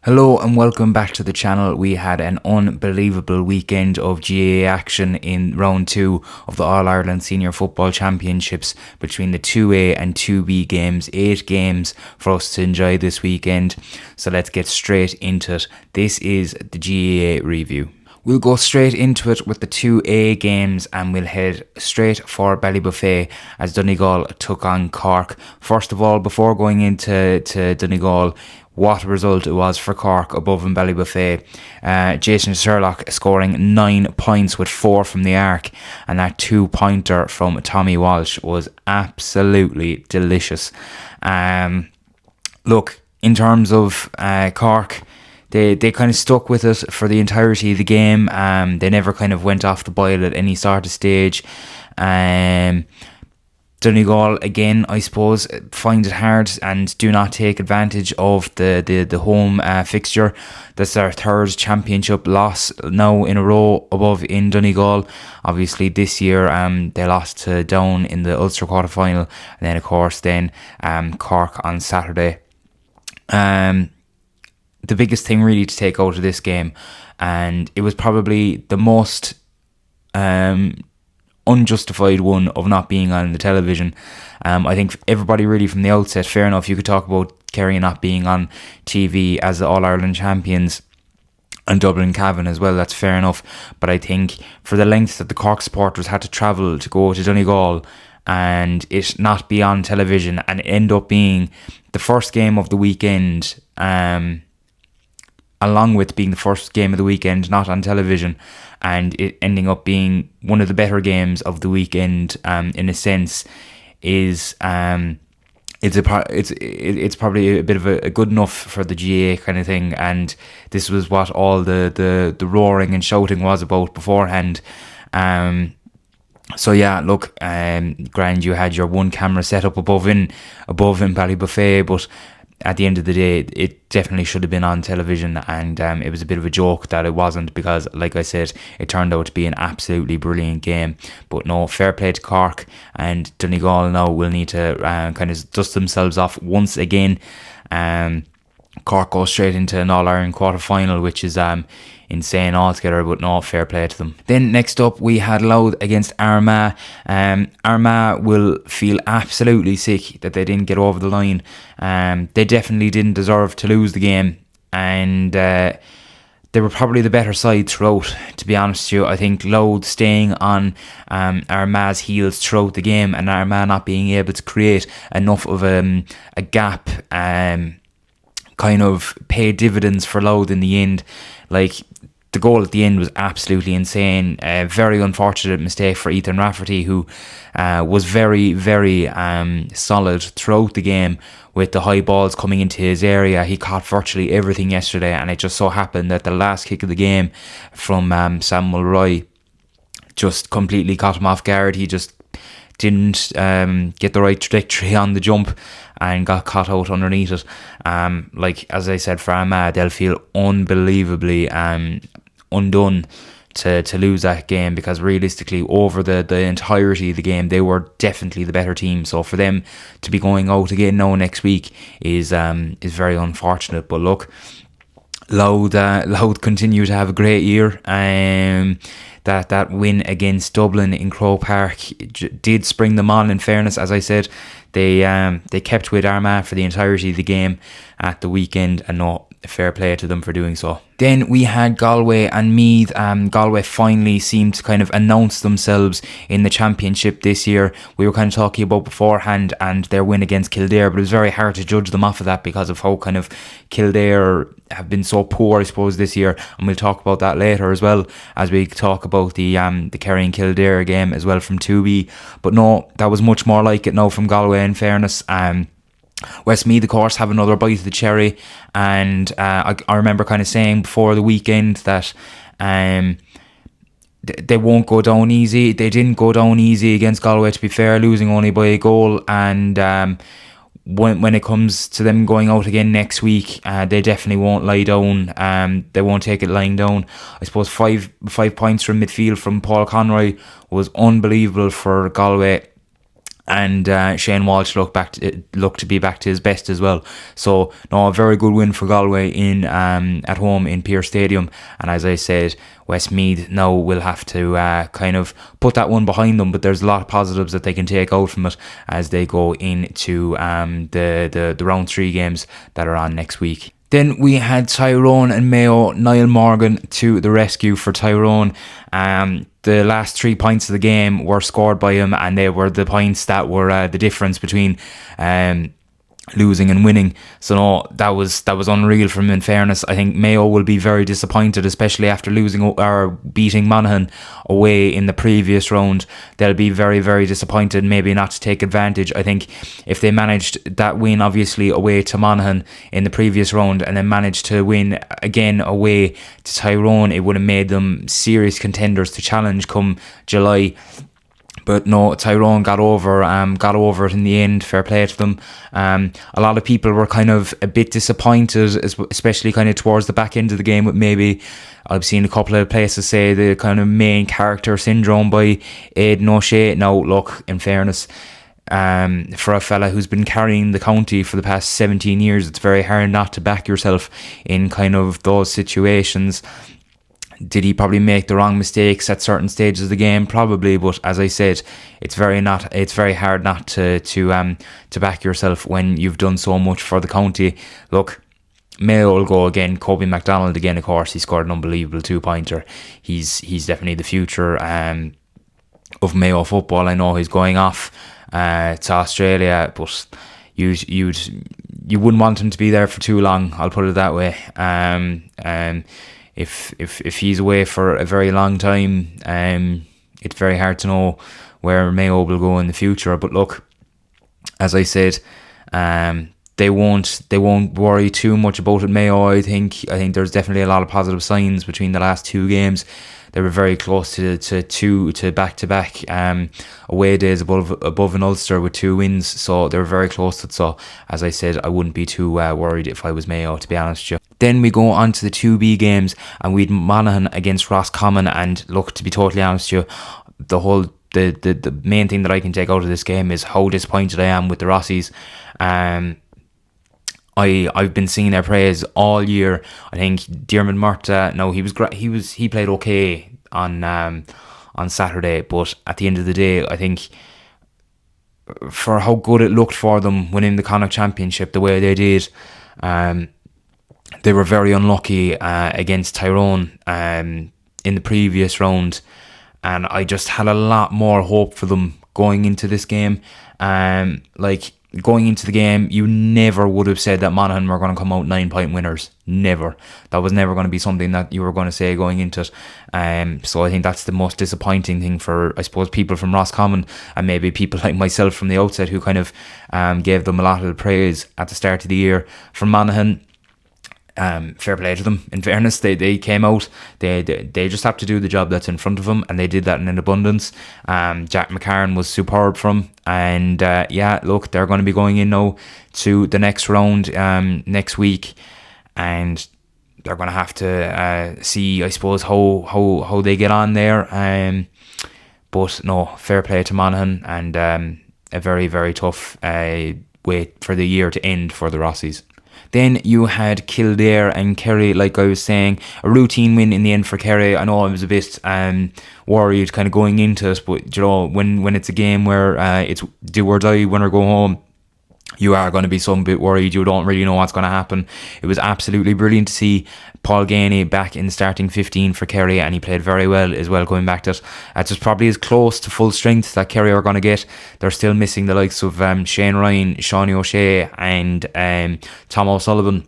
Hello and welcome back to the channel. We had an unbelievable weekend of GAA action in round 2 of the All-Ireland Senior Football Championships between the 2A and 2B games. 8 games for us to enjoy this weekend. So let's get straight into it. This is the GAA review. We'll go straight into it with the 2A games and we'll head straight for Ballybofey as Donegal took on Cork. First of all, before going into Donegal, what a result it was for Cork above in Ballybofey. Jason Sherlock scoring 9 points with 4 from the arc, and that 2-pointer from Tommy Walsh was absolutely delicious. Look, in terms of Cork, they kind of stuck with it for the entirety of the game. They never kind of went off the boil at any sort of stage. Donegal, again, I suppose, find it hard and do not take advantage of the home fixture. That's their third championship loss now in a row above in Donegal. Obviously, this year they lost to Down in the Ulster quarter-final, and then, of course, Cork on Saturday. The biggest thing really to take out of this game, and it was probably the most unjustified one of not being on the television. I think everybody really from the outset, fair enough, you could talk about Kerry not being on TV as the All-Ireland champions and Dublin Cavan as well, that's fair enough, but I think for the length that the Cork supporters had to travel to go to Donegal and it not be on television and end up being the first game of the weekend, along with being the first game of the weekend not on television, and it ending up being one of the better games of the weekend, in a sense, is it's probably a bit of a good enough for the GAA kind of thing. And this was what all the roaring and shouting was about beforehand. So yeah, look, grand, you had your one camera set up above in Ballybofey, but at the end of the day, it definitely should have been on television, and it was a bit of a joke that it wasn't, because, like I said, it turned out to be an absolutely brilliant game. But no, fair play to Cork, and Donegal now will need to kind of dust themselves off once again. Cork goes straight into an All-Ireland quarter-final, which is insane altogether, but no, fair play to them. Then next up we had Louth against Armagh. Armagh will feel absolutely sick that they didn't get over the line. They definitely didn't deserve to lose the game, and they were probably the better side throughout, to be honest with you. I think Louth staying on Armagh's heels throughout the game, and Armagh not being able to create enough of a gap kind of paid dividends for Louth in the end. Like, the goal at the end was absolutely insane. A very unfortunate mistake for Ethan Rafferty, who was very, very solid throughout the game with the high balls coming into his area. He caught virtually everything yesterday, and it just so happened that the last kick of the game from Sam Mulroy just completely caught him off guard. He just didn't get the right trajectory on the jump and got caught out underneath it. Like, as I said, for Armagh, they'll feel unbelievably undone to lose that game, because realistically over the entirety of the game they were definitely the better team. So for them to be going out again now next week is very unfortunate. But look, Louth continue to have a great year. That win against Dublin in Croke Park did spring them on, in fairness. As I said, they kept with Armagh for the entirety of the game at the weekend, and no, fair play to them for doing so. Then we had Galway and Meath. Galway finally seemed to kind of announce themselves in the championship this year. We were kind of talking about beforehand and their win against Kildare, but it was very hard to judge them off of that because of how kind of Kildare have been so poor, I suppose, this year. And we'll talk about that later as well, as we talk about the Kerry and Kildare game as well from 2B. But no, that was much more like it now from Galway, in fairness. Westmeath, of course, have another bite of the cherry, and I remember kind of saying before the weekend that they won't go down easy. They didn't go down easy against Galway, to be fair, losing only by a goal, and when it comes to them going out again next week, they definitely won't lie down. They won't take it lying down. I suppose 5 points from midfield from Paul Conroy was unbelievable for Galway. and Shane Walsh looked to be back to his best as well. So no, a very good win for Galway in at home in Pearse Stadium. And as I said, Westmeath now will have to kind of put that one behind them, but there's a lot of positives that they can take out from it as they go into the round 3 games that are on next week. Then we had Tyrone and Mayo. Niall Morgan to the rescue for Tyrone. The last 3 points of the game were scored by him, and they were the points that were the difference between losing and winning. So no, that was unreal from him. In fairness, I think Mayo will be very disappointed, especially after losing or beating Monaghan away in the previous round. They'll be very, very disappointed, maybe not to take advantage. I think if they managed that win obviously away to Monaghan in the previous round and then managed to win again away to Tyrone, it would have made them serious contenders to challenge come July. But no, Tyrone got over it in the end. Fair play to them. A lot of people were kind of a bit disappointed, especially kind of towards the back end of the game. With maybe, I've seen a couple of places say the kind of main character syndrome by Aidan O'Shea. Now, look, in fairness, for a fella who's been carrying the county for the past 17 years, it's very hard not to back yourself in kind of those situations. Did he probably make the wrong mistakes at certain stages of the game? Probably, but as I said, it's very hard not to back yourself when you've done so much for the county. Look, Mayo will go again. Kobe MacDonald again, of course, he scored an unbelievable 2-pointer. He's definitely the future of Mayo football. I know he's going off to Australia, but you wouldn't want him to be there for too long. I'll put it that way. If he's away for a very long time, it's very hard to know where Mayo will go in the future. But look, as I said, they won't worry too much about it. Mayo, I think there's definitely a lot of positive signs between the last 2 games. They were very close to back-to-back away days above in Ulster with 2 wins, so they were very close to it. So as I said, I wouldn't be too worried if I was Mayo, to be honest with you. Then we go on to the 2B games, and we had Monaghan against Roscommon. And look, to be totally honest with you, the main thing that I can take out of this game is how disappointed I am with the Rossies. I've been singing their praise all year. I think Diarmuid Murtagh, no, he was great. He played okay on Saturday, but at the end of the day, I think for how good it looked for them winning the Connacht Championship the way they did, they were very unlucky against Tyrone in the previous round, and I just had a lot more hope for them going into this game. Going into the game, you never would have said that Monaghan were going to come out 9-point winners. Never. That was never going to be something that you were going to say going into it. So I think that's the most disappointing thing for, I suppose, people from Roscommon, and maybe people like myself from the outset who kind of gave them a lot of praise at the start of the year. From Monaghan, fair play to them. In fairness, they came out. They just have to do the job that's in front of them, and they did that in abundance. Jack McCarron was superb from them, and look, they're going to be going in now to the next round next week, and they're going to have to see, I suppose, how they get on there. But no, fair play to Monaghan, and a very, very tough wait for the year to end for the Rossies. Then you had Kildare and Kerry, like I was saying, a routine win in the end for Kerry. I know I was a bit worried kind of going into it, but you know, when it's a game where it's do or die, win or go home, you are going to be some bit worried. You don't really know what's going to happen. It was absolutely brilliant to see Paul Ganey back in the starting 15 for Kerry, and he played very well as well going back to it. It's just probably as close to full strength that Kerry are going to get. They're still missing the likes of Shane Ryan, Shawnee O'Shea and Tom O'Sullivan.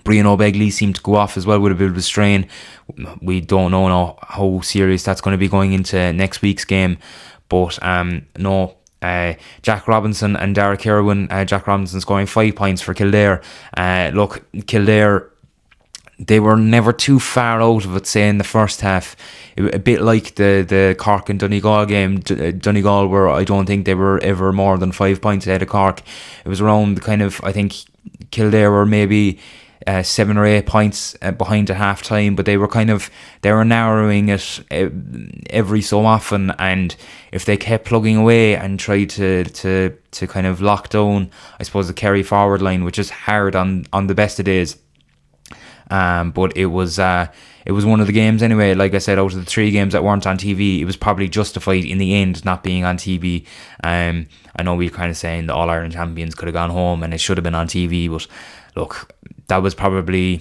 Brian O'Begley seemed to go off as well with a bit of a strain. We don't know how serious that's going to be going into next week's game, but Jack Robinson and Derek Irwin. Jack Robinson scoring 5 points for Kildare. Look, Kildare, they were never too far out of it, say, in the first half. A bit like the Cork and Donegal game. Donegal were, I don't think they were ever more than 5 points ahead of Cork. It was around kind of, I think Kildare were maybe 7 or 8 points behind at half time, but they were narrowing it every so often, and if they kept plugging away and tried to kind of lock down, I suppose, the Kerry forward line, which is hard on the best of days. But it was one of the games anyway. Like I said, out of the 3 games that weren't on TV, it was probably justified in the end not being on TV. I know we're kind of saying the All-Ireland champions could have gone home and it should have been on TV, but look, that was probably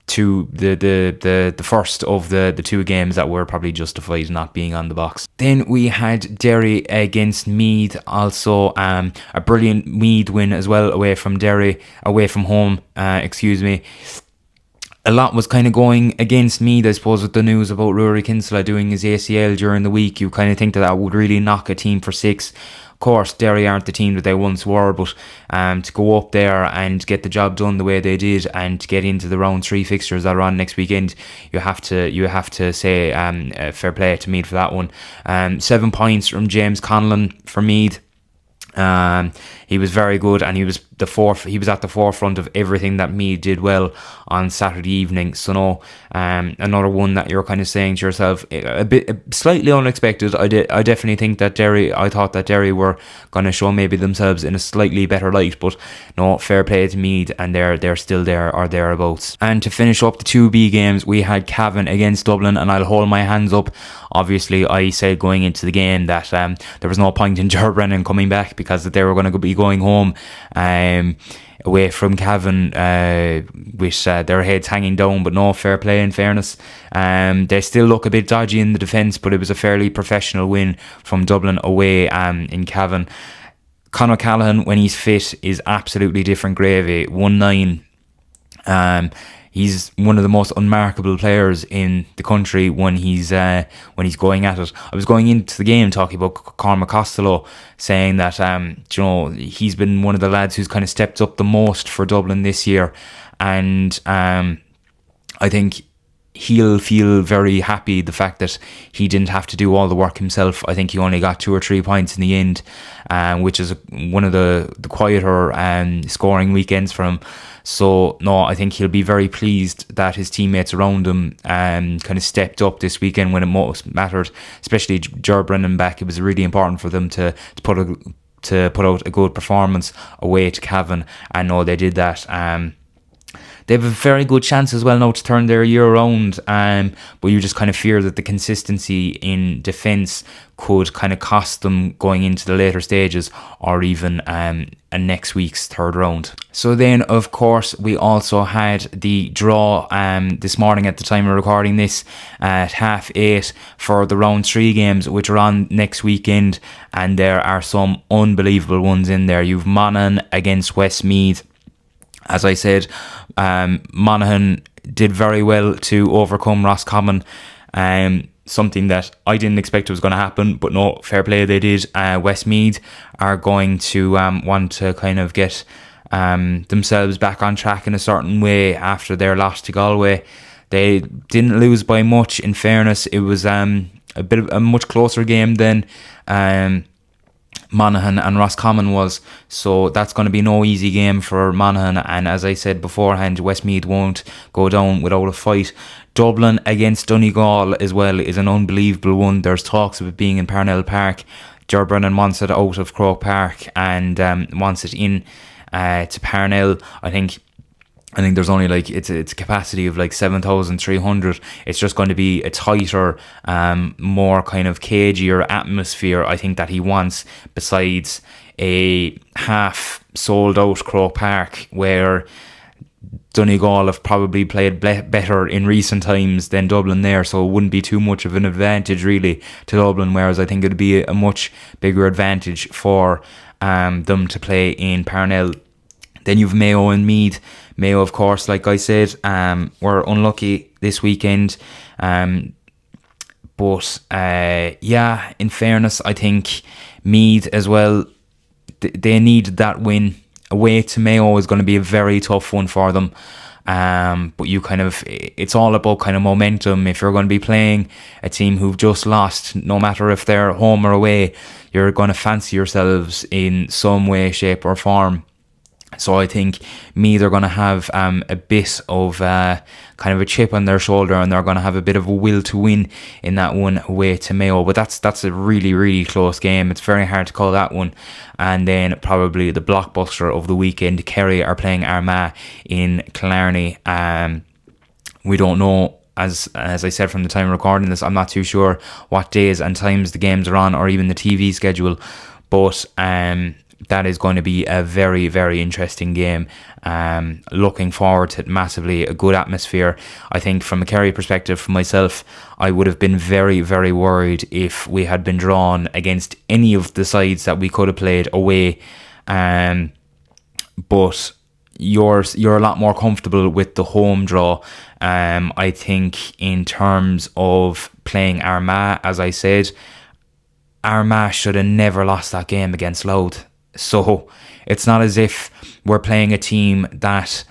the first of the 2 games that were probably justified not being on the box. Then we had Derry against Meath, also a brilliant Meath win as well, away from home. A lot was kind of going against Meath, I suppose, with the news about Rory Kinsella doing his ACL during the week. You kind of think that would really knock a team for 6. Of course, Derry aren't the team that they once were, but to go up there and get the job done the way they did and to get into the round 3 fixtures that are on next weekend, you have to say fair play to Meath for that one. 7 points from James Conlon for Meath. He was very good, and he was at the forefront of everything that Meath did well on Saturday evening. So no, another one that you're kind of saying to yourself, a bit slightly unexpected. I definitely think that I thought that Derry were going to show maybe themselves in a slightly better light, but no, fair play to Meath, and they're still there or thereabouts. And to finish up the 2B games, we had Cavan against Dublin, and I'll hold my hands up. Obviously, I said going into the game that there was no point in Ger Brennan coming back, because that they were going to be going home away from Cavan with their heads hanging down. But no, fair play in fairness. They still look a bit dodgy in the defence, but it was a fairly professional win from Dublin away in Cavan. Conor Callaghan, when he's fit, is absolutely different gravy. 1-9. He's one of the most unmarkable players in the country when he's going at it. I was going into the game talking about Cormac Costello, saying that he's been one of the lads who's kind of stepped up the most for Dublin this year, and I think he'll feel very happy the fact that he didn't have to do all the work himself. I think he only got 2 or 3 points in the end, which is one of the quieter scoring weekends for him. So no, I think he'll be very pleased that his teammates around him kind of stepped up this weekend when it most mattered, especially Ger Brennan back. It was really important for them to put out a good performance away to Cavan, and no, they did that. They have a very good chance as well now to turn their year around, but you just kind of fear that the consistency in defence could kind of cost them going into the later stages, or even a next week's third round. So then, of course, we also had the draw this morning at the time of recording this at 8:30 for the round 3 games, which are on next weekend, and there are some unbelievable ones in there. You've Monaghan against Westmeath. As I said, Monaghan did very well to overcome Roscommon, something that I didn't expect was going to happen, but no, fair play, they did. Westmeath are going to want to kind of get themselves back on track in a certain way after their loss to Galway. They didn't lose by much, in fairness. It was a much closer game than Monaghan and Roscommon was, so that's going to be no easy game for Monaghan, and as I said beforehand, Westmeath won't go down without a fight. Dublin against Donegal as well is an unbelievable one. There's talks of it being in Parnell Park. Ger Brennan wants it out of Croke Park and wants it in to Parnell. I think there's only it's a capacity of 7,300. It's just going to be a tighter, more kind of cagier atmosphere, I think, that he wants, besides a half sold out Croke Park, where Donegal have probably played better in recent times than Dublin there, so it wouldn't be too much of an advantage really to Dublin, whereas I think it'd be a much bigger advantage for them to play in Parnell. Then you've Mayo and Meath. Mayo, of course, like I said, were unlucky this weekend. But in fairness, I think Meath as well, they needed that win. Away to Mayo is going to be a very tough one for them. But it's all about kind of momentum. If you're going to be playing a team who've just lost, no matter if they're home or away, you're going to fancy yourselves in some way, shape or form. So I think Meath are going to have a bit of kind of a chip on their shoulder, and they're going to have a bit of a will to win in that one away to Mayo. But that's a really, really close game. It's very hard to call that one. And then probably the blockbuster of the weekend, Kerry are playing Armagh in Killarney. We don't know, as I said from the time of recording this, I'm not too sure what days and times the games are on, or even the TV schedule. But that is going to be a very, very interesting game. Looking forward to it massively. A good atmosphere. I think from a Kerry perspective, for myself, I would have been very, very worried if we had been drawn against any of the sides that we could have played away. But you're a lot more comfortable with the home draw. I think in terms of playing Armagh, as I said, Armagh should have never lost that game against Louth. So it's not as if we're playing a team that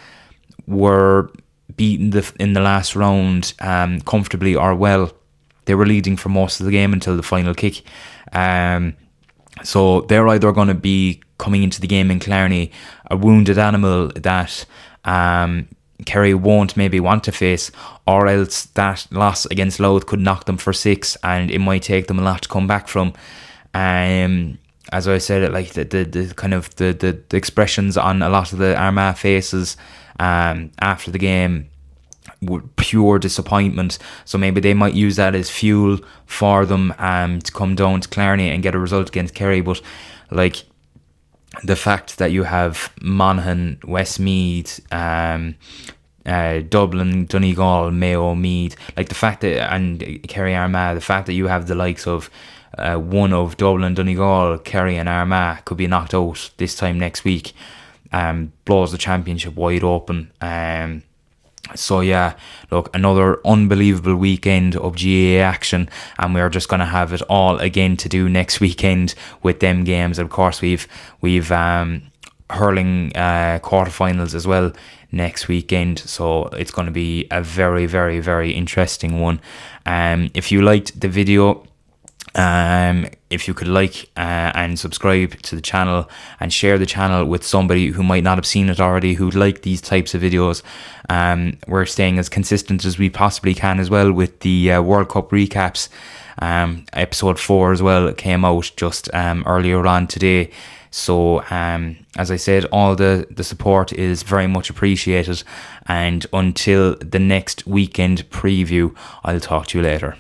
were beaten in the last round comfortably or well. They were leading for most of the game until the final kick. So they're either going to be coming into the game in Killarney a wounded animal that Kerry won't maybe want to face, or else that loss against Louth could knock them for 6, and it might take them a lot to come back from. As I said, like the kind of the expressions on a lot of the Armagh faces after the game were pure disappointment. So maybe they might use that as fuel for them to come down to Killarney and get a result against Kerry. But like the fact that you have Monaghan, Westmeath, Dublin, Donegal, Mayo, Meath, like the fact that, and Kerry, Armagh, the fact that you have the likes of one of Dublin, Donegal, Kerry and Armagh could be knocked out this time next week, blows the championship wide open. So yeah, look, another unbelievable weekend of GAA action, and we're just going to have it all again to do next weekend with them games. And of course we've hurling quarterfinals as well next weekend, so it's going to be a very, very, very interesting one. If you liked the video, if you could like and subscribe to the channel and share the channel with somebody who might not have seen it already, who'd like these types of videos. We're staying as consistent as we possibly can as well with the World Cup recaps. Episode 4 as well came out just earlier on today. So as I said, all the support is very much appreciated, and until the next weekend preview, I'll talk to you later.